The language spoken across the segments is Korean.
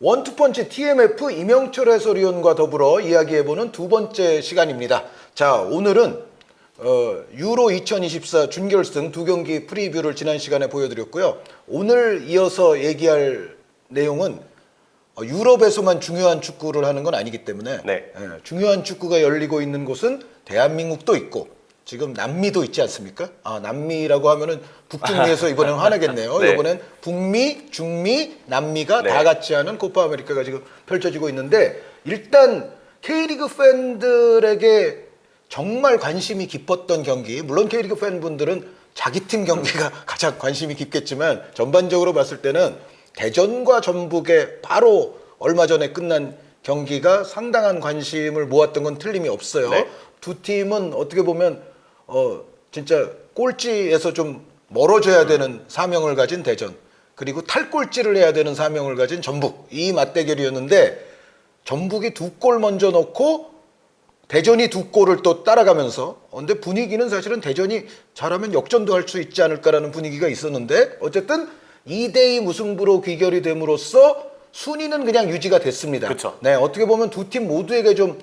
원투펀치 TMF 이명철 해설위원과 더불어 이야기해보는 두 번째 시간입니다. 자, 오늘은 유로 2024 준결승 두 경기 프리뷰를 지난 시간에 보여드렸고요. 오늘 이어서 얘기할 내용은 유럽에서만 중요한 축구를 하는 건 아니기 때문에 중요한 축구가 열리고 있는 곳은 대한민국도 있고 지금 남미도 있지 않습니까? 남미라고 하면은 북중미에서 이번엔 화나겠네요. 네. 이번엔 북미, 중미, 남미가 다 같이 하는 코파 아메리카가 지금 펼쳐지고 있는데 일단 K리그 팬들에게 정말 관심이 깊었던 경기, 물론 K리그 팬분들은 자기 팀 경기가 가장 관심이 깊겠지만 전반적으로 봤을 때는 대전과 전북의 바로 얼마 전에 끝난 경기가 상당한 관심을 모았던 건 틀림이 없어요. 네. 두 팀은 어떻게 보면 진짜 꼴찌에서 좀 멀어져야 되는 사명을 가진 대전, 그리고 탈꼴찌를 해야 되는 사명을 가진 전북, 이 맞대결이었는데 전북이 두 골 먼저 넣고 대전이 두 골을 또 따라가면서 근데 분위기는 사실은 대전이 잘하면 역전도 할 수 있지 않을까라는 분위기가 있었는데 어쨌든 2대2 무승부로 귀결이 됨으로써 순위는 그냥 유지가 됐습니다. 그쵸. 네, 어떻게 보면 두 팀 모두에게 좀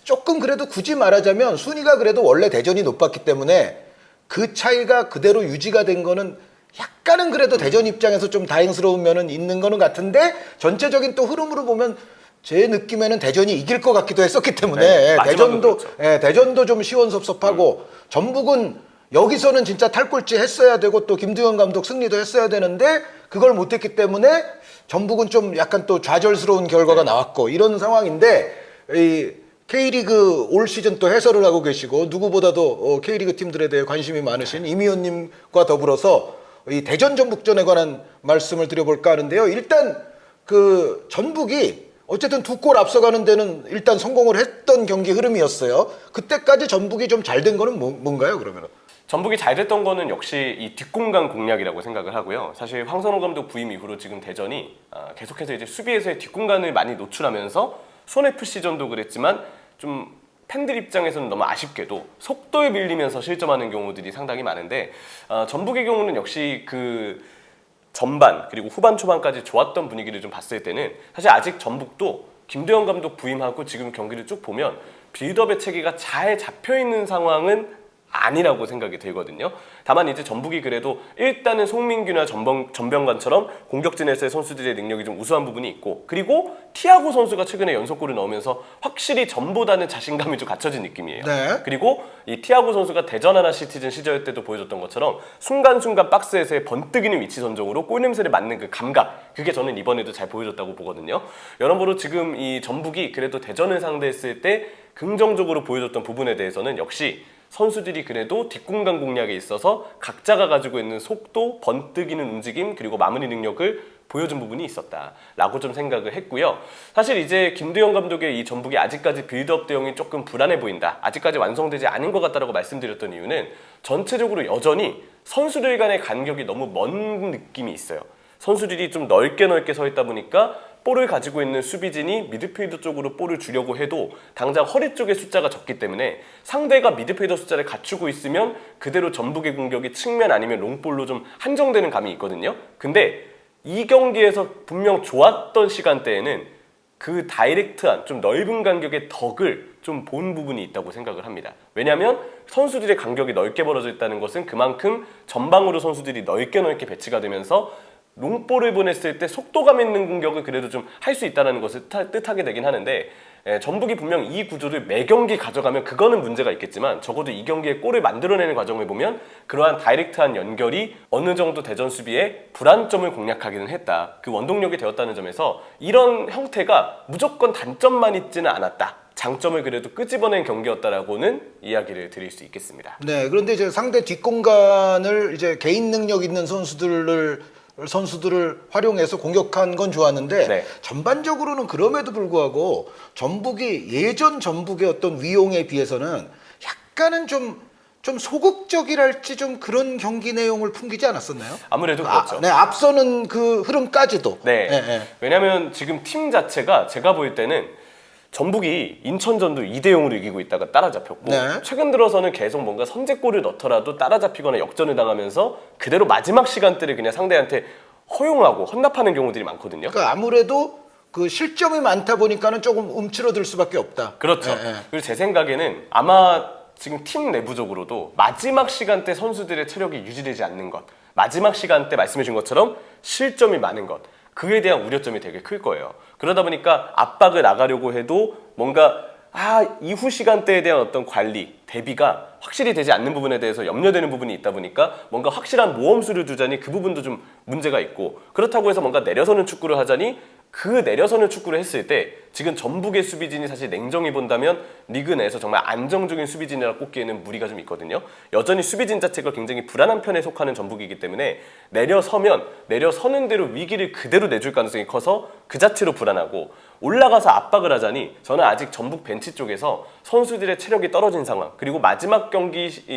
조금 그래도 굳이 말하자면 순위가 그래도 원래 대전이 높았기 때문에 그 차이가 그대로 유지가 된 거는 약간은 그래도 대전 입장에서 좀 다행스러운 면은 있는 거는 같은데 전체적인 또 흐름으로 보면 제 느낌에는 대전이 이길 것 같기도 했었기 때문에 대전도 좀 시원섭섭하고 전북은 여기서는 진짜 탈꼴찌 했어야 되고 또 김두현 감독 승리도 했어야 되는데 그걸 못했기 때문에 전북은 좀 약간 또 좌절스러운 결과가 나왔고 이런 상황인데 이 K리그 올 시즌 또 해설을 하고 계시고 누구보다도 K리그 팀들에 대해 관심이 많으신 임 의원님과 더불어서 이 대전 전북전에 관한 말씀을 드려볼까 하는데요. 일단 그 전북이 어쨌든 두 골 앞서가는 데는 일단 성공을 했던 경기 흐름이었어요. 그때까지 전북이 좀 잘 된 거는 뭔가요, 그러면? 전북이 잘 됐던 거는 역시 이 뒷공간 공략이라고 생각을 하고요. 사실 황선홍 감독 부임 이후로 지금 대전이 계속해서 이제 수비에서의 뒷공간을 많이 노출하면서 손FC전도 그랬지만 좀 팬들 입장에서는 너무 아쉽게도 속도에 밀리면서 실점하는 경우들이 상당히 많은데 전북의 경우는 역시 그 전반 그리고 후반 초반까지 좋았던 분위기를 좀 봤을 때는 사실 아직 전북도 김도현 감독 부임하고 지금 경기를 쭉 보면 빌드업의 체계가 잘 잡혀있는 상황은 아니라고 생각이 들거든요. 다만 이제 전북이 그래도 일단은 송민규나 전병관처럼 공격진에서의 선수들의 능력이 좀 우수한 부분이 있고 그리고 티아고 선수가 최근에 연속골을 넣으면서 확실히 전보다는 자신감이 좀 갖춰진 느낌이에요. 네. 그리고 이 티아고 선수가 대전 하나 시티즌 시절 때도 보여줬던 것처럼 순간순간 박스에서의 번뜩이는 위치 선정으로 골 냄새를 맡는 그 감각, 그게 저는 이번에도 잘 보여줬다고 보거든요. 여러모로 지금 이 전북이 그래도 대전을 상대했을 때 긍정적으로 보여줬던 부분에 대해서는 역시 선수들이 그래도 뒷공간 공략에 있어서 각자가 가지고 있는 속도, 번뜩이는 움직임, 그리고 마무리 능력을 보여준 부분이 있었다라고 좀 생각을 했고요. 사실 이제 김두현 감독의 이 전북이 아직까지 빌드업 대응이 조금 불안해 보인다, 아직까지 완성되지 않은 것 같다라고 말씀드렸던 이유는 전체적으로 여전히 선수들 간의 간격이 너무 먼 느낌이 있어요. 선수들이 좀 넓게 서 있다 보니까 볼을 가지고 있는 수비진이 미드필더 쪽으로 볼을 주려고 해도 당장 허리 쪽의 숫자가 적기 때문에 상대가 미드필더 숫자를 갖추고 있으면 그대로 전북의 공격이 측면 아니면 롱볼로 좀 한정되는 감이 있거든요. 근데 이 경기에서 분명 좋았던 시간대에는 그 다이렉트한 좀 넓은 간격의 덕을 좀 본 부분이 있다고 생각을 합니다. 왜냐하면 선수들의 간격이 넓게 벌어져 있다는 것은 그만큼 전방으로 선수들이 넓게 배치가 되면서 롱볼을 보냈을 때 속도감 있는 공격을 그래도 좀 할 수 있다는 것을 뜻하게 되긴 하는데 전북이 분명 이 구조를 매 경기 가져가면 그거는 문제가 있겠지만 적어도 이 경기에 골을 만들어내는 과정을 보면 그러한 다이렉트한 연결이 어느 정도 대전 수비의 불안점을 공략하기는 했다. 그 원동력이 되었다는 점에서 이런 형태가 무조건 단점만 있지는 않았다. 장점을 그래도 끄집어낸 경기였다라고는 이야기를 드릴 수 있겠습니다. 네, 그런데 이제 상대 뒷공간을 이제 개인 능력 있는 선수들을 활용해서 공격한 건 좋았는데 전반적으로는 그럼에도 불구하고 전북이 예전 전북의 어떤 위용에 비해서는 약간은 좀 소극적이랄지 좀 그런 경기 내용을 풍기지 않았었나요? 아무래도 그렇죠. 네, 앞서는 그 흐름까지도. 왜냐하면 지금 팀 자체가 제가 볼 때는 전북이 인천전도 2대0으로 이기고 있다가 따라잡혔고 최근 들어서는 계속 뭔가 선제골을 넣더라도 따라잡히거나 역전을 당하면서 그대로 마지막 시간대를 그냥 상대한테 허용하고 헌납하는 경우들이 많거든요. 그러니까 아무래도 그 실점이 많다 보니까는 조금 움츠러들 수밖에 없다. 그렇죠. 예, 예. 그리고 제 생각에는 아마 지금 팀 내부적으로도 마지막 시간대 선수들의 체력이 유지되지 않는 것, 마지막 시간대 말씀해 준 것처럼 실점이 많은 것, 그에 대한 우려점이 되게 클 거예요. 그러다 보니까 압박을 나가려고 해도 뭔가 이후 시간대에 대한 어떤 관리, 대비가 확실히 되지 않는 부분에 대해서 염려되는 부분이 있다 보니까 뭔가 확실한 모험수를 두자니 그 부분도 좀 문제가 있고, 그렇다고 해서 뭔가 내려서는 축구를 하자니 그 내려서는 축구를 했을 때 지금 전북의 수비진이 사실 냉정히 본다면 리그 내에서 정말 안정적인 수비진이라 꼽기에는 무리가 좀 있거든요. 여전히 수비진 자체가 굉장히 불안한 편에 속하는 전북이기 때문에 내려서면 내려서는 대로 위기를 그대로 내줄 가능성이 커서 그 자체로 불안하고, 올라가서 압박을 하자니 저는 아직 전북 벤치 쪽에서 선수들의 체력이 떨어진 상황, 그리고 마지막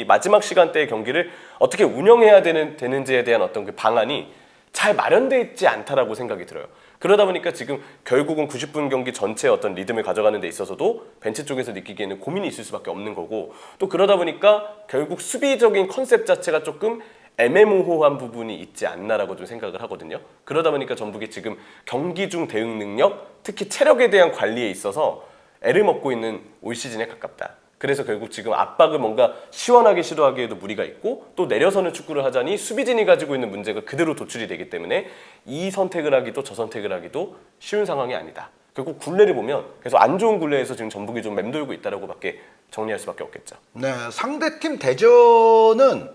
마지막 시간대의 경기를 어떻게 운영해야 되는지에 대한 어떤 그 방안이 잘 마련되어 있지 않다라고 생각이 들어요. 그러다 보니까 지금 결국은 90분 경기 전체의 어떤 리듬을 가져가는 데 있어서도 벤치 쪽에서 느끼기에는 고민이 있을 수밖에 없는 거고, 또 그러다 보니까 결국 수비적인 컨셉 자체가 조금 애매모호한 부분이 있지 않나라고 좀 생각을 하거든요. 그러다 보니까 전북이 지금 경기 중 대응 능력, 특히 체력에 대한 관리에 있어서 애를 먹고 있는 올 시즌에 가깝다. 그래서 결국 지금 압박을 뭔가 시원하게 시도하기에도 무리가 있고, 또 내려서는 축구를 하자니 수비진이 가지고 있는 문제가 그대로 도출이 되기 때문에 이 선택을 하기도 저 선택을 하기도 쉬운 상황이 아니다. 결국 굴레를 보면 계속 안 좋은 굴레에서 지금 전북이 좀 맴돌고 있다라고 밖에 정리할 수밖에 없겠죠. 네, 상대팀 대전은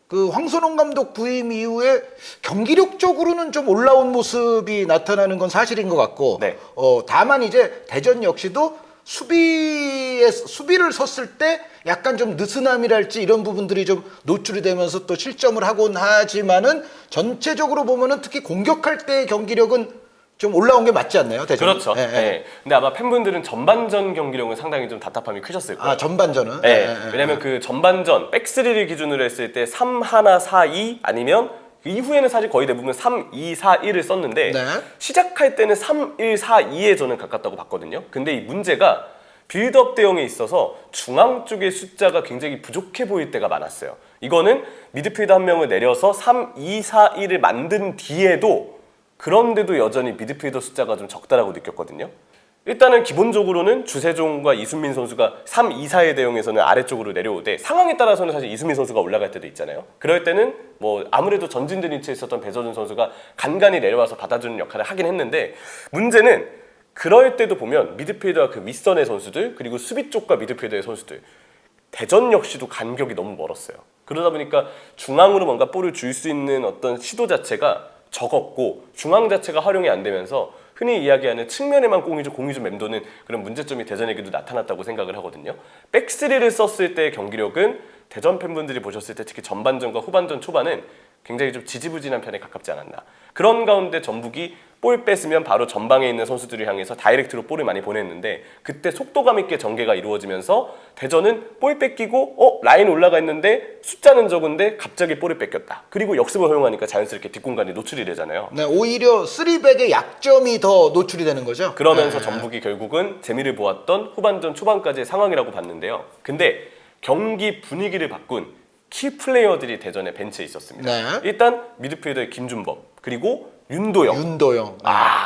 그 황선홍 감독 부임 이후에 경기력적으로는 좀 올라온 모습이 나타나는 건 사실인 것 같고, 네. 다만 이제 대전 역시도 수비를 섰을 때 약간 좀 느슨함이랄지 이런 부분들이 좀 노출이 되면서 또 실점을 하곤 하지만은 전체적으로 보면은 특히 공격할 때의 경기력은 좀 올라온 게 맞지 않나요, 대전? 그렇죠. 예, 예. 네. 근데 아마 팬분들은 전반전 경기력은 상당히 좀 답답함이 크셨을 거예요. 전반전은? 네. 예, 예, 왜냐면 그 전반전 백스리를 기준으로 했을 때 3-1-4-2 아니면 그 이후에는 사실 거의 대부분 3-2-4-1을 썼는데, 네. 시작할 때는 3-1-4-2에 저는 가깝다고 봤거든요. 근데 이 문제가 빌드업 대응에 있어서 중앙 쪽의 숫자가 굉장히 부족해 보일 때가 많았어요. 이거는 미드필더 한 명을 내려서 3-2-4-1을 만든 뒤에도 그런데도 여전히 미드필더 숫자가 좀 적다라고 느꼈거든요. 일단은 기본적으로는 주세종과 이순민 선수가 3-2-4의 대응에서는 아래쪽으로 내려오되, 상황에 따라서는 사실 이순민 선수가 올라갈 때도 있잖아요. 그럴 때는 뭐 아무래도 전진된 위치에 있었던 배서준 선수가 간간히 내려와서 받아주는 역할을 하긴 했는데, 문제는 그럴 때도 보면 미드필더와 그 윗선의 선수들, 그리고 수비 쪽과 미드필더의 선수들, 대전 역시도 간격이 너무 멀었어요. 그러다 보니까 중앙으로 뭔가 볼을 줄 수 있는 어떤 시도 자체가 적었고, 중앙 자체가 활용이 안 되면서 흔히 이야기하는 측면에만 공이 좀 맴도는 그런 문제점이 대전에게도 나타났다고 생각을 하거든요. 백스리를 썼을 때의 경기력은 대전 팬분들이 보셨을 때 특히 전반전과 후반전 초반은 굉장히 좀 지지부진한 편에 가깝지 않았나. 그런 가운데 전북이 볼 뺐으면 바로 전방에 있는 선수들을 향해서 다이렉트로 볼을 많이 보냈는데, 그때 속도감 있게 전개가 이루어지면서 대전은 볼 뺏기고 라인 올라가 있는데 숫자는 적은데 갑자기 볼을 뺏겼다. 그리고 역습을 허용하니까 자연스럽게 뒷공간에 노출이 되잖아요. 네, 오히려 3백의 약점이 더 노출이 되는 거죠. 그러면서 네. 전북이 결국은 재미를 보았던 후반전 초반까지의 상황이라고 봤는데요. 근데 경기 분위기를 바꾼 키 플레이어들이 대전에 벤치에 있었습니다. 네. 일단 미드필더의 김준범, 그리고 윤도영.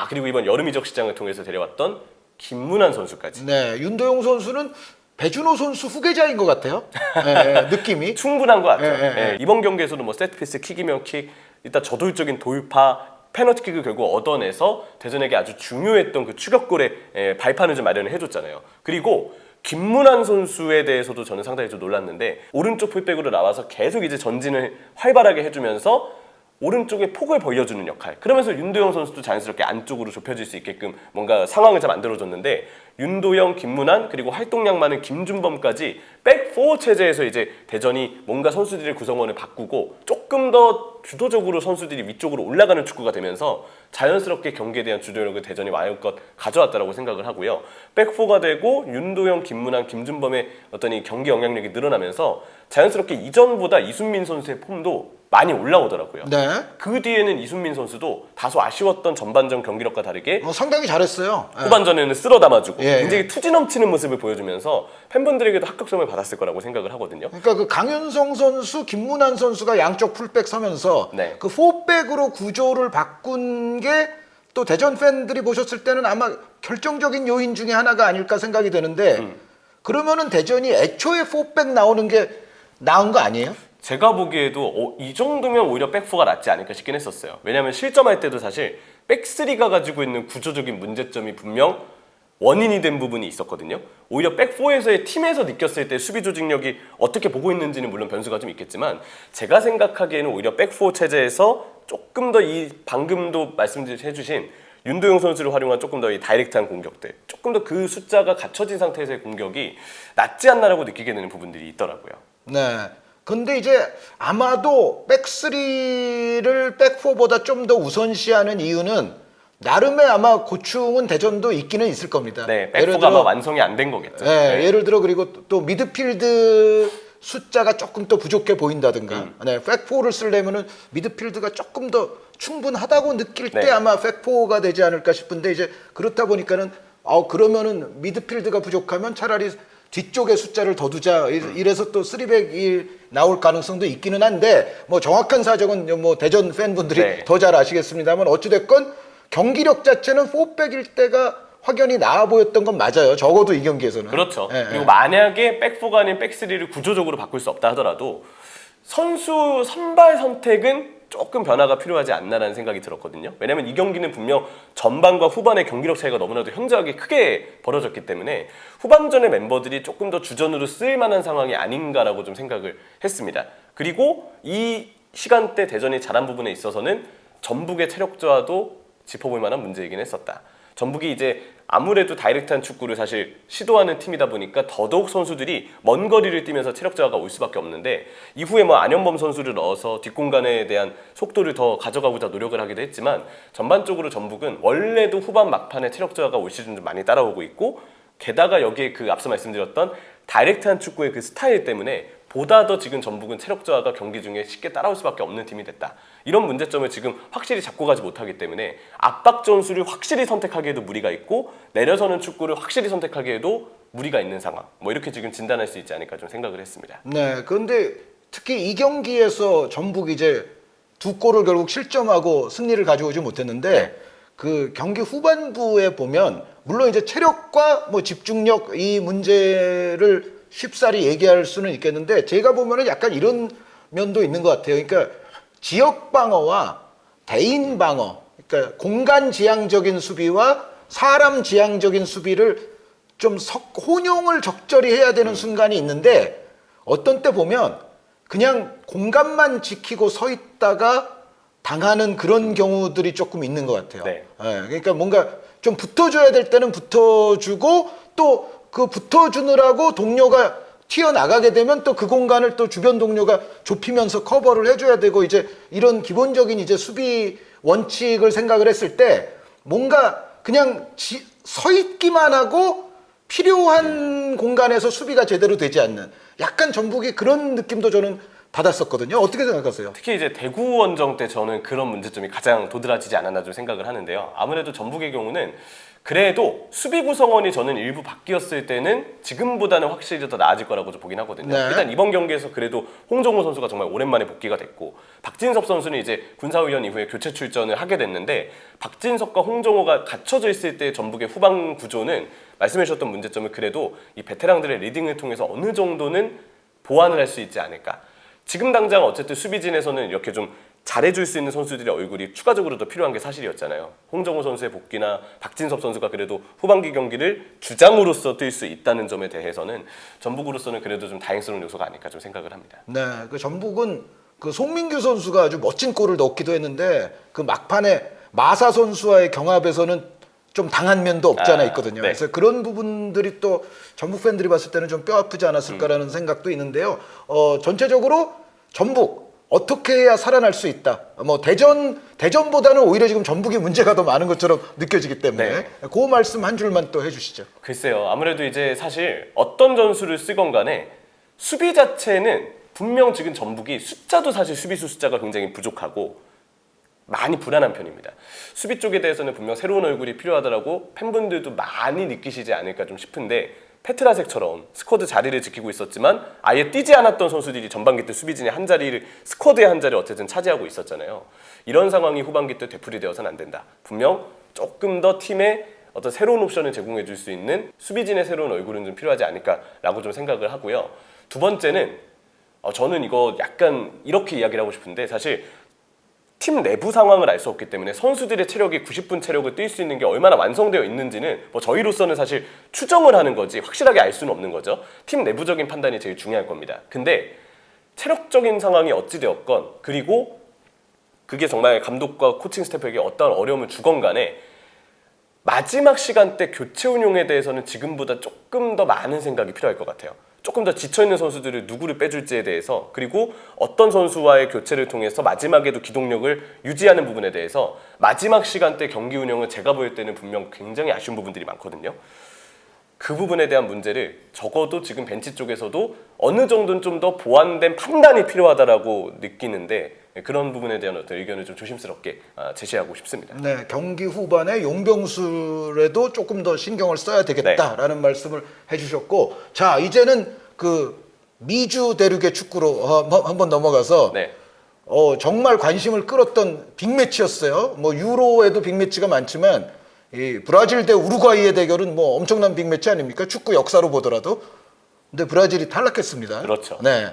그리고 이번 여름 이적 시장을 통해서 데려왔던 김문환 선수까지. 네, 윤도영 선수는 배준호 선수 후계자인 것 같아요. 네, 느낌이. 충분한 것 같아요. 네, 네. 네, 이번 경기에서도 뭐 세트피스, 킥이면 킥, 일단 저돌적인 돌파, 페널티킥을 결국 얻어내서 대전에게 아주 중요했던 그 추격골의 발판을 좀 마련을 해줬잖아요. 그리고 김문환 선수에 대해서도 저는 상당히 좀 놀랐는데, 오른쪽 풀백으로 나와서 계속 이제 전진을 활발하게 해주면서 오른쪽에 폭을 벌려주는 역할. 그러면서 윤도영 선수도 자연스럽게 안쪽으로 좁혀질 수 있게끔 뭔가 상황을 잘 만들어줬는데, 윤도영, 김문환, 그리고 활동량 많은 김준범까지 백4 체제에서 이제 대전이 뭔가 선수들의 구성원을 바꾸고 조금 더 주도적으로 선수들이 위쪽으로 올라가는 축구가 되면서 자연스럽게 경기에 대한 주도력을 대전이 마음껏 가져왔다라고 생각을 하고요. 백4가 되고 윤도영, 김문환, 김준범의 어떤 이 경기 영향력이 늘어나면서 자연스럽게 이전보다 이순민 선수의 폼도 많이 올라오더라고요. 네. 그 뒤에는 이순민 선수도 다소 아쉬웠던 전반전 경기력과 다르게 상당히 잘했어요. 네. 후반전에는 쓸어 담아주고 예, 굉장히 투지 넘치는 모습을 보여주면서 팬분들에게도 합격점을 받았을 거라고 생각을 하거든요. 그러니까 그 강윤성 선수, 김문환 선수가 양쪽 풀백 서면서 네. 그 포백으로 구조를 바꾼 게 또 대전 팬들이 보셨을 때는 아마 결정적인 요인 중에 하나가 아닐까 생각이 되는데 그러면은 대전이 애초에 포백 나오는 게 나은 거 아니에요? 제가 보기에도 이 정도면 오히려 백포가 낫지 않을까 싶긴 했었어요. 왜냐하면 실점할 때도 사실 백스리가 가지고 있는 구조적인 문제점이 분명 원인이 된 부분이 있었거든요. 오히려 백포에서의 팀에서 느꼈을 때 수비 조직력이 어떻게 보고 있는지는 물론 변수가 좀 있겠지만 제가 생각하기에는 오히려 백포 체제에서 조금 더 이 방금도 말씀해주신 윤도영 선수를 활용한 조금 더 이 다이렉트한 공격들, 조금 더 그 숫자가 갖춰진 상태에서의 공격이 낫지 않나라고 느끼게 되는 부분들이 있더라고요. 네. 근데 이제 아마도 백스리를 백포보다 좀 더 우선시하는 이유는 나름의 아마 고충은 대전도 있기는 있을 겁니다. 네, 예를 백포가 아마 들어, 완성이 안 된 거겠죠. 네, 예를 들어 그리고 또 미드필드 숫자가 조금 더 부족해 보인다든가, 네, 백포를 쓰려면은 미드필드가 조금 더 충분하다고 느낄 때 네. 아마 백포가 되지 않을까 싶은데 이제 그렇다 보니까는 그러면은 미드필드가 부족하면 차라리 뒤쪽에 숫자를 더 두자 이래서 또 3백이 나올 가능성도 있기는 한데 뭐 정확한 사정은 뭐 대전 팬분들이 네. 더 잘 아시겠습니다만 어찌됐건 경기력 자체는 4백일 때가 확연히 나아 보였던 건 맞아요. 적어도 이 경기에서는. 그렇죠. 예, 그리고 예. 만약에 백포가 아닌 백스리를 구조적으로 바꿀 수 없다 하더라도 선수 선발 선택은 조금 변화가 필요하지 않나라는 생각이 들었거든요. 왜냐면 이 경기는 분명 전반과 후반의 경기력 차이가 너무나도 현저하게 크게 벌어졌기 때문에 후반전의 멤버들이 조금 더 주전으로 쓸 만한 상황이 아닌가라고 좀 생각을 했습니다. 그리고 이 시간대 대전이 잘한 부분에 있어서는 전북의 체력 저하도 짚어볼 만한 문제이긴 했었다. 전북이 이제 아무래도 다이렉트한 축구를 사실 시도하는 팀이다 보니까 더더욱 선수들이 먼 거리를 뛰면서 체력 저하가 올 수밖에 없는데 이후에 뭐 안현범 선수를 넣어서 뒷공간에 대한 속도를 더 가져가고자 노력을 하기도 했지만 전반적으로 전북은 원래도 후반 막판에 체력 저하가 올 시즌 좀 많이 따라오고 있고 게다가 여기에 그 앞서 말씀드렸던 다이렉트한 축구의 그 스타일 때문에 보다 더 지금 전북은 체력 저하가 경기 중에 쉽게 따라올 수밖에 없는 팀이 됐다. 이런 문제점을 지금 확실히 잡고 가지 못하기 때문에 압박 전술을 확실히 선택하기에도 무리가 있고 내려서는 축구를 확실히 선택하기에도 무리가 있는 상황. 뭐 이렇게 지금 진단할 수 있지 않을까 좀 생각을 했습니다. 네. 그런데 특히 이 경기에서 전북이 이제 두 골을 결국 실점하고 승리를 가져오지 못했는데 네. 그 경기 후반부에 보면 물론 이제 체력과 뭐 집중력 이 문제를 쉽사리 얘기할 수는 있겠는데 제가 보면은 약간 이런 면도 있는 것 같아요. 그러니까 지역 방어와 대인 방어, 그러니까 공간 지향적인 수비와 사람 지향적인 수비를 좀 혼용을 적절히 해야 되는 순간이 있는데 어떤 때 보면 그냥 공간만 지키고 서 있다가 당하는 그런 경우들이 조금 있는 것 같아요. 네. 예, 그러니까 뭔가 좀 붙어줘야 될 때는 붙어주고 또 그 붙어주느라고 동료가 튀어나가게 되면 또 그 공간을 또 주변 동료가 좁히면서 커버를 해줘야 되고 이제 이런 기본적인 이제 수비 원칙을 생각을 했을 때 뭔가 그냥 서 있기만 하고 필요한 공간에서 수비가 제대로 되지 않는 약간 전북이 그런 느낌도 저는 받았었거든요. 어떻게 생각하세요? 특히 이제 대구 원정 때 저는 그런 문제점이 가장 도드라지지 않았나 좀 생각을 하는데요. 아무래도 전북의 경우는 그래도 수비 구성원이 저는 일부 바뀌었을 때는 지금보다는 확실히 더 나아질 거라고 좀 보긴 하거든요. 네. 일단 이번 경기에서 그래도 홍정호 선수가 정말 오랜만에 복귀가 됐고 박진섭 선수는 이제 군사훈련 이후에 교체 출전을 하게 됐는데 박진섭과 홍정호가 갖춰져 있을 때 전북의 후방 구조는 말씀해 주셨던 문제점을 그래도 이 베테랑들의 리딩을 통해서 어느 정도는 보완을 할 수 있지 않을까. 지금 당장 어쨌든 수비진에서는 이렇게 좀 잘해줄 수 있는 선수들의 얼굴이 추가적으로 더 필요한 게 사실이었잖아요. 홍정호 선수의 복귀나 박진섭 선수가 그래도 후반기 경기를 주장으로서 뛸 수 있다는 점에 대해서는 전북으로서는 그래도 좀 다행스러운 요소가 아닐까 좀 생각을 합니다. 네, 그 전북은 그 송민규 선수가 아주 멋진 골을 넣기도 했는데 그 막판에 마사 선수와의 경합에서는 좀 당한 면도 없지 않아 있거든요. 네. 그래서 그런 부분들이 또 전북 팬들이 봤을 때는 좀 뼈 아프지 않았을까라는 생각도 있는데요. 전체적으로 전북 어떻게 해야 살아날 수 있다. 뭐 대전보다는 오히려 지금 전북이 문제가 더 많은 것처럼 느껴지기 때문에 네. 그 말씀 한 줄만 또 해주시죠. 글쎄요. 아무래도 이제 사실 어떤 전술을 쓰건 간에 수비 자체는 분명 지금 전북이 숫자도 사실 수비수 숫자가 굉장히 부족하고 많이 불안한 편입니다. 수비 쪽에 대해서는 분명 새로운 얼굴이 필요하다라고 팬분들도 많이 느끼시지 않을까 좀 싶은데 페트라색처럼 스쿼드 자리를 지키고 있었지만 아예 뛰지 않았던 선수들이 전반기 때 수비진의 한 자리를 스쿼드의 한 자리를 어쨌든 차지하고 있었잖아요. 이런 상황이 후반기 때 되풀이되어서는 안 된다. 분명 조금 더 팀에 어떤 새로운 옵션을 제공해 줄 수 있는 수비진의 새로운 얼굴은 좀 필요하지 않을까라고 좀 생각을 하고요. 두 번째는 저는 이거 약간 이렇게 이야기를 하고 싶은데 사실 팀 내부 상황을 알 수 없기 때문에 선수들의 체력이 90분 체력을 뛸 수 있는 게 얼마나 완성되어 있는지는 뭐 저희로서는 사실 추정을 하는 거지 확실하게 알 수는 없는 거죠. 팀 내부적인 판단이 제일 중요할 겁니다. 근데 체력적인 상황이 어찌되었건 그리고 그게 정말 감독과 코칭 스태프에게 어떠한 어려움을 주건 간에 마지막 시간대 교체 운용에 대해서는 지금보다 조금 더 많은 생각이 필요할 것 같아요. 조금 더 지쳐있는 선수들을 누구를 빼줄지에 대해서 그리고 어떤 선수와의 교체를 통해서 마지막에도 기동력을 유지하는 부분에 대해서 마지막 시간대 경기 운영은 제가 볼 때는 분명 굉장히 아쉬운 부분들이 많거든요. 그 부분에 대한 문제를 적어도 지금 벤치 쪽에서도 어느 정도는 좀 더 보완된 판단이 필요하다라고 느끼는데 그런 부분에 대한 어떤 의견을 좀 조심스럽게 제시하고 싶습니다. 네, 경기 후반에 용병술에도 조금 더 신경을 써야 되겠다라는 말씀을 해주셨고, 자 이제는 그 미주 대륙의 축구로 한번 넘어가서 네. 정말 관심을 끌었던 빅매치였어요. 뭐 유로에도 빅매치가 많지만 이 브라질 대 우루과이의 대결은 뭐 엄청난 빅매치 아닙니까? 축구 역사로 보더라도. 근데 브라질이 탈락했습니다. 그렇죠. 네,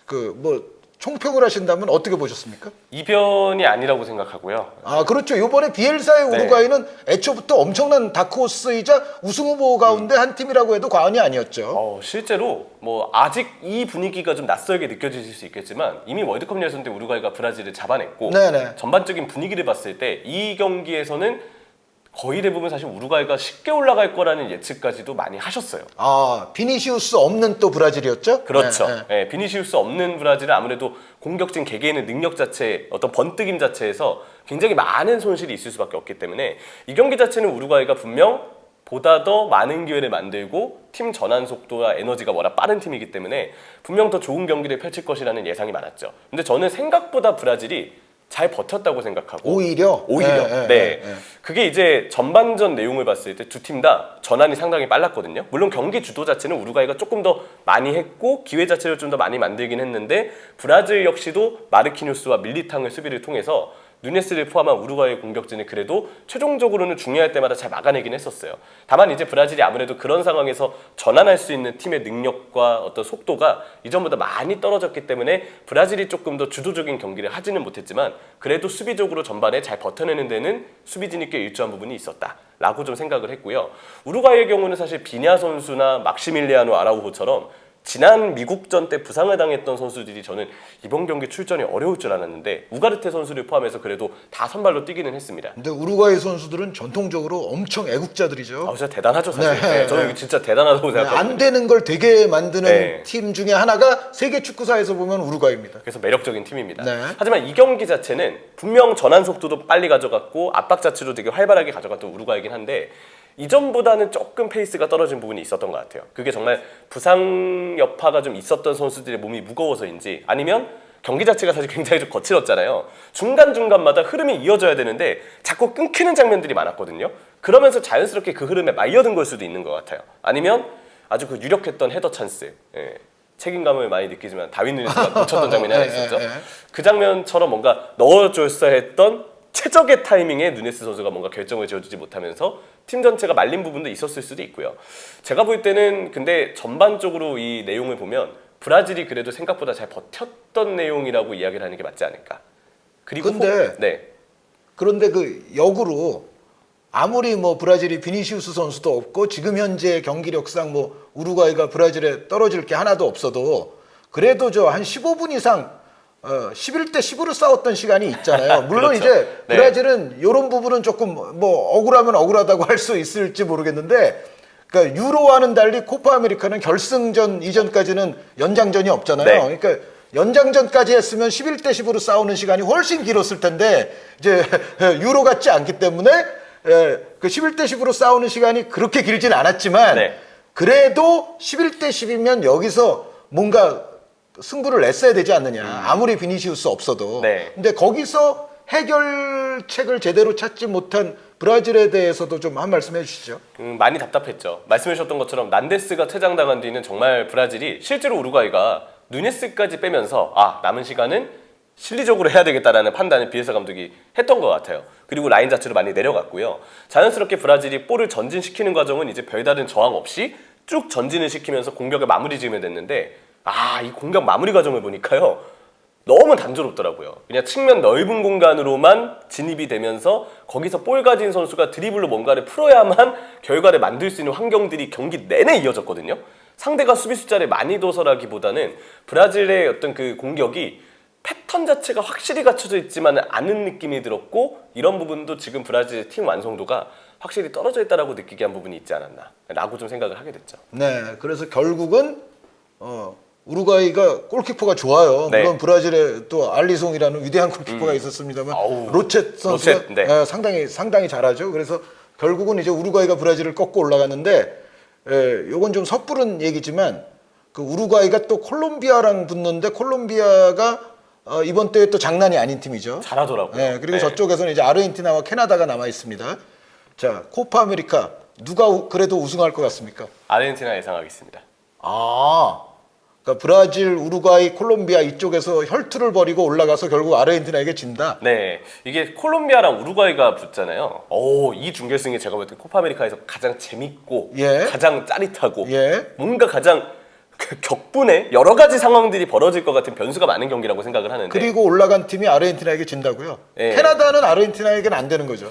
그 뭐 총평을 하신다면 어떻게 보셨습니까? 이변이 아니라고 생각하고요. 아 그렇죠. 이번에 비엘사의 네. 우루과이는 애초부터 엄청난 다크호스이자 우승 후보 가운데 한 팀이라고 해도 과언이 아니었죠. 실제로 뭐 아직 이 분위기가 좀 낯설게 느껴지실 수 있겠지만 이미 월드컵 예선 때 우루과이가 브라질을 잡아냈고 네네. 전반적인 분위기를 봤을 때 이 경기에서는 거의 대부분 사실 우루과이가 쉽게 올라갈 거라는 예측까지도 많이 하셨어요. 아 비니시우스 없는 또 브라질이었죠? 그렇죠. 네, 네. 예, 비니시우스 없는 브라질은 아무래도 공격진 개개인의 능력 자체, 어떤 번뜩임 자체에서 굉장히 많은 손실이 있을 수밖에 없기 때문에 이 경기 자체는 우루과이가 분명 보다 더 많은 기회를 만들고 팀 전환 속도와 에너지가 워낙 빠른 팀이기 때문에 분명 더 좋은 경기를 펼칠 것이라는 예상이 많았죠. 근데 저는 생각보다 브라질이 잘 버텼다고 생각하고 오히려 네. 그게 이제 전반전 내용을 봤을 때 두 팀 다 전환이 상당히 빨랐거든요. 물론 경기 주도 자체는 우루과이가 조금 더 많이 했고 기회 자체를 좀 더 많이 만들긴 했는데 브라질 역시도 마르키뉴스와 밀리탕의 수비를 통해서 누네스를 포함한 우루과이의 공격진을 그래도 최종적으로는 중요할 때마다 잘 막아내긴 했었어요. 다만 이제 브라질이 아무래도 그런 상황에서 전환할 수 있는 팀의 능력과 어떤 속도가 이전보다 많이 떨어졌기 때문에 브라질이 조금 더 주도적인 경기를 하지는 못했지만 그래도 수비적으로 전반에 잘 버텨내는 데는 수비진이 꽤 일조한 부분이 있었다라고 좀 생각을 했고요. 우루과이의 경우는 사실 비냐 선수나 막시밀리아노 아라우호처럼 지난 미국전 때 부상을 당했던 선수들이 저는 이번 경기 출전이 어려울 줄 알았는데 우가르테 선수를 포함해서 그래도 다 선발로 뛰기는 했습니다. 근데 우루과이 선수들은 전통적으로 엄청 애국자들이죠. 진짜 대단하죠 사실. 네. 저는 이거 진짜 대단하다고 생각합니다. 안 되는 걸 되게 만드는 네. 팀 중에 하나가 세계 축구사에서 보면 우루과이입니다. 그래서 매력적인 팀입니다. 네. 하지만 이 경기 자체는 분명 전환 속도도 빨리 가져갔고 압박 자체도 되게 활발하게 가져갔던 우루과이긴 한데 이전보다는 조금 페이스가 떨어진 부분이 있었던 것 같아요. 그게 정말 부상 여파가 좀 있었던 선수들의 몸이 무거워서인지 아니면 경기 자체가 사실 굉장히 좀 거칠었잖아요. 중간중간마다 흐름이 이어져야 되는데 자꾸 끊기는 장면들이 많았거든요. 그러면서 자연스럽게 그 흐름에 말려든 걸 수도 있는 것 같아요. 아니면 아주 그 유력했던 헤더 찬스, 책임감을 많이 느끼지만 다윈 누네스가 놓쳤던 장면이 하나 있었죠. 그 장면처럼 뭔가 넣어줬어야 했던 최적의 타이밍에 누네스 선수가 뭔가 결정을 지어주지 못하면서 팀 전체가 말린 부분도 있었을 수도 있고요. 제가 볼 때는 근데 전반적으로 이 내용을 보면 브라질이 그래도 생각보다 잘 버텼던 내용이라고 이야기를 하는 게 맞지 않을까. 그리고 그런데 그 역으로 아무리 뭐 브라질이 비니시우스 선수도 없고 지금 현재 경기력상 뭐 우루과이가 브라질에 떨어질 게 하나도 없어도 그래도 저 한 15분 이상 11대 10으로 싸웠던 시간이 있잖아요. 물론 그렇죠. 이제 브라질은 이런 부분은 조금 뭐 억울하면 억울하다고 할 수 있을지 모르겠는데 그러니까 유로와는 달리 코파 아메리카는 결승전 이전까지는 연장전이 없잖아요. 네. 그러니까 연장전까지 했으면 11대 10으로 싸우는 시간이 훨씬 길었을 텐데 이제 유로 같지 않기 때문에 그 11대 10으로 싸우는 시간이 그렇게 길진 않았지만 그래도 11대 10이면 여기서 뭔가 승부를 냈어야 되지 않느냐. 아무리 비니시우스 없어도. 근데 거기서 해결책을 제대로 찾지 못한 브라질에 대해서도 좀 한 말씀 해주시죠. 많이 답답했죠. 말씀해주셨던 것처럼 난데스가 퇴장당한 뒤는 정말 브라질이 실제로 우루과이가 누네스까지 빼면서 남은 시간은 실리적으로 해야 되겠다라는 판단을 비에사 감독이 했던 것 같아요. 그리고 라인 자체로 많이 내려갔고요. 자연스럽게 브라질이 볼을 전진시키는 과정은 이제 별다른 저항 없이 쭉 전진을 시키면서 공격을 마무리 지으면 됐는데 이 공격 마무리 과정을 보니까요. 너무 단조롭더라고요. 그냥 측면 넓은 공간으로만 진입이 되면서 거기서 볼 가진 선수가 드리블로 뭔가를 풀어야만 결과를 만들 수 있는 환경들이 경기 내내 이어졌거든요. 상대가 수비 숫자를 많이 둬서라기보다는 브라질의 어떤 그 공격이 패턴 자체가 확실히 갖춰져 있지만 않은 느낌이 들었고 이런 부분도 지금 브라질의 팀 완성도가 확실히 떨어져 있다라고 느끼게 한 부분이 있지 않았나 라고 좀 생각을 하게 됐죠. 네, 그래서 결국은 우루과이가 골키퍼가 좋아요. 네. 물론 브라질에 또 알리송이라는 위대한 골키퍼가 있었습니다만 로쳇 선수가 네. 상당히 잘하죠. 그래서 결국은 이제 우루과이가 브라질을 꺾고 올라갔는데 요건 좀 섣부른 얘기지만 그 우루과이가 또 콜롬비아랑 붙는데 콜롬비아가 이번 대회 또 장난이 아닌 팀이죠. 잘하더라고요. 네, 그리고 저쪽에서는 이제 아르헨티나와 캐나다가 남아 있습니다. 자, 코파 아메리카 누가 그래도 우승할 것 같습니까? 아르헨티나 예상하겠습니다. 그러니까 브라질, 우루과이, 콜롬비아 이쪽에서 혈투를 벌이고 올라가서 결국 아르헨티나에게 진다. 네, 이게 콜롬비아랑 우루과이가 붙잖아요. 이 준결승이 제가 볼 때 코파아메리카에서 가장 재밌고 가장 짜릿하고 뭔가 가장 격분의 여러 가지 상황들이 벌어질 것 같은 변수가 많은 경기라고 생각을 하는데 그리고 올라간 팀이 아르헨티나에게 진다고요? 캐나다는 아르헨티나에게는 안 되는 거죠.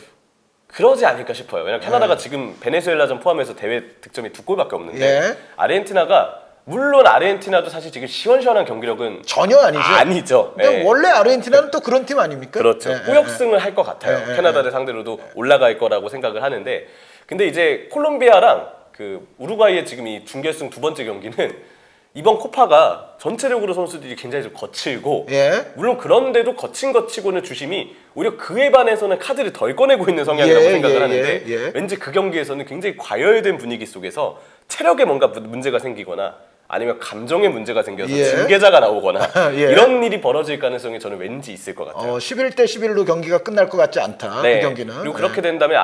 그러지 않을까 싶어요. 왜냐면 캐나다가 지금 베네수엘라전 포함해서 대회 득점이 2골밖에 없는데 아르헨티나가 물론 아르헨티나도 사실 지금 시원시원한 경기력은 전혀 아니죠. 아니죠. 근데 원래 아르헨티나는 또 그런 팀 아닙니까? 그렇죠. 후역승을 할 것 같아요. 캐나다를 상대로도 올라갈 거라고 생각을 하는데 근데 이제 콜롬비아랑 그 우루과이의 지금 이 준결승 두 번째 경기는 이번 코파가 전체적으로 선수들이 굉장히 좀 거칠고 물론 그런데도 거치고는 주심이 오히려 그에 반해서는 카드를 덜 꺼내고 있는 성향이라고 생각을 하는데 왠지 그 경기에서는 굉장히 과열된 분위기 속에서 체력에 뭔가 문제가 생기거나 아니면 감정에 문제가 생겨서 징계자가 나오거나 이런 일이 벌어질 가능성이 저는 왠지 있을 것 같아요. 11대 11로 경기가 끝날 것 같지 않다. 그 경기는. 그리고 그렇게 된다면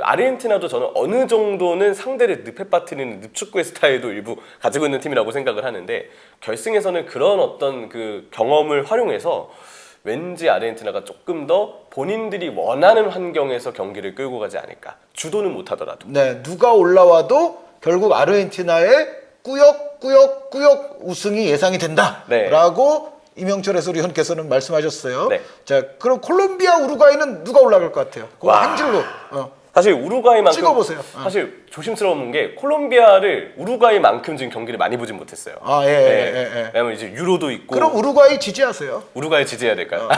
아르헨티나도 저는 어느 정도는 상대를 늪에 빠뜨리는 늪축구의 스타일도 일부 가지고 있는 팀이라고 생각을 하는데 결승에서는 그런 어떤 그 경험을 활용해서 왠지 아르헨티나가 조금 더 본인들이 원하는 환경에서 경기를 끌고 가지 않을까. 주도는 못하더라도. 네, 누가 올라와도 결국 아르헨티나의 꾸역꾸역 우승이 예상이 된다라고 이명철 해설위원께서는 말씀하셨어요. 자, 그럼 콜롬비아, 우루과이는 누가 올라갈 것 같아요? 그거 한 줄로. 사실 우루과이만큼 찍어보세요. 사실 조심스러운 게 콜롬비아를 우루과이만큼 지금 경기를 많이 보진 못했어요. 왜냐면 이제 유로도 있고. 그럼 우루과이 지지하세요. 우루과이 지지해야 될까요?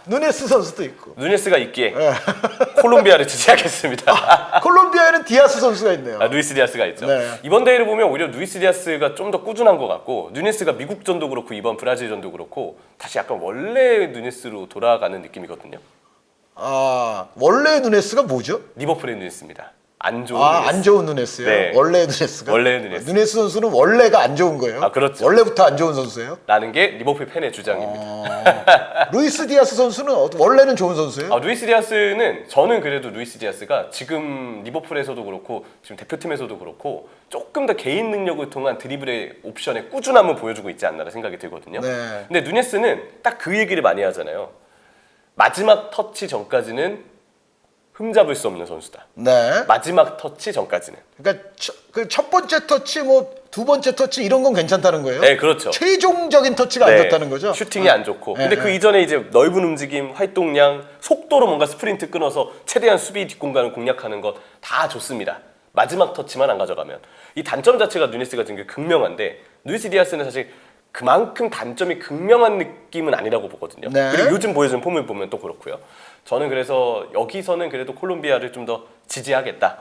누네스 선수도 있고. 누네스가 있기에 콜롬비아를 지지하겠습니다. 콜롬비아에는 디아스 선수가 있네요. 루이스 디아스가 있죠. 이번 대회를 보면 오히려 루이스 디아스가 좀 더 꾸준한 것 같고 누네스가 미국전도 그렇고 이번 브라질전도 그렇고 다시 약간 원래 누네스로 돌아가는 느낌이거든요. 원래의 누네스가 뭐죠? 리버풀의 누네스입니다. 안 좋은 누네스. 안 좋은 누네스요? 네. 원래의 누네스가? 원래의 누네스. 누네스 선수는 원래가 안 좋은 거예요? 그렇죠. 원래부터 안 좋은 선수예요? 라는 게 리버풀 팬의 주장입니다. 루이스 디아스 선수는 원래는 좋은 선수예요? 루이스 디아스는 저는 그래도 루이스 디아스가 지금 리버풀에서도 그렇고 지금 대표팀에서도 그렇고 조금 더 개인 능력을 통한 드리블의 옵션의 꾸준함을 보여주고 있지 않나 생각이 들거든요. 근데 누네스는 딱 그 얘기를 많이 하잖아요. 마지막 터치 전까지는 흠잡을 수 없는 선수다. 마지막 터치 전까지는. 그러니까 그 첫 번째 터치, 두 번째 터치 이런 건 괜찮다는 거예요? 네, 그렇죠. 최종적인 터치가 안 좋다는 거죠? 슈팅이 안 좋고. 근데 그 이전에 이제 넓은 움직임, 활동량, 속도로 뭔가 스프린트 끊어서 최대한 수비 뒷공간을 공략하는 것 다 좋습니다. 마지막 터치만 안 가져가면. 이 단점 자체가 누네스가 지금 극명한데 루이스 디아스는 사실 그만큼 단점이 극명한 느낌은 아니라고 보거든요. 그리고 요즘 보여주는 폼을 보면 또 그렇고요. 저는 그래서 여기서는 그래도 콜롬비아를 좀 더 지지하겠다.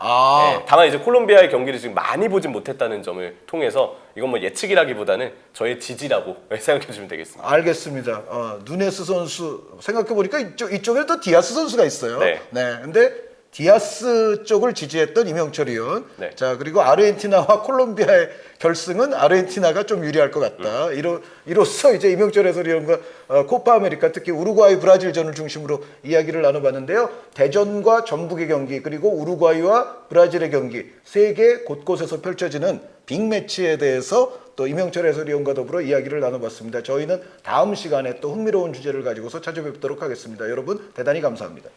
다만 이제 콜롬비아의 경기를 지금 많이 보진 못했다는 점을 통해서 이건 뭐 예측이라기보다는 저의 지지라고 생각해 주시면 되겠습니다. 알겠습니다. 누네스 선수 생각해 보니까 이쪽에 또 디아스 선수가 있어요. 근데 디아스 쪽을 지지했던 이명철 의원. 네. 자, 그리고 아르헨티나와 콜롬비아의 결승은 아르헨티나가 좀 유리할 것 같다. 이로써 이제 이명철 해설위원과 코파 아메리카 특히 우루과이 브라질전을 중심으로 이야기를 나눠봤는데요. 대전과 전북의 경기 그리고 우루과이와 브라질의 경기 세계 곳곳에서 펼쳐지는 빅매치에 대해서 또 이명철 해설위원과 더불어 이야기를 나눠봤습니다. 저희는 다음 시간에 또 흥미로운 주제를 가지고서 찾아뵙도록 하겠습니다. 여러분 대단히 감사합니다.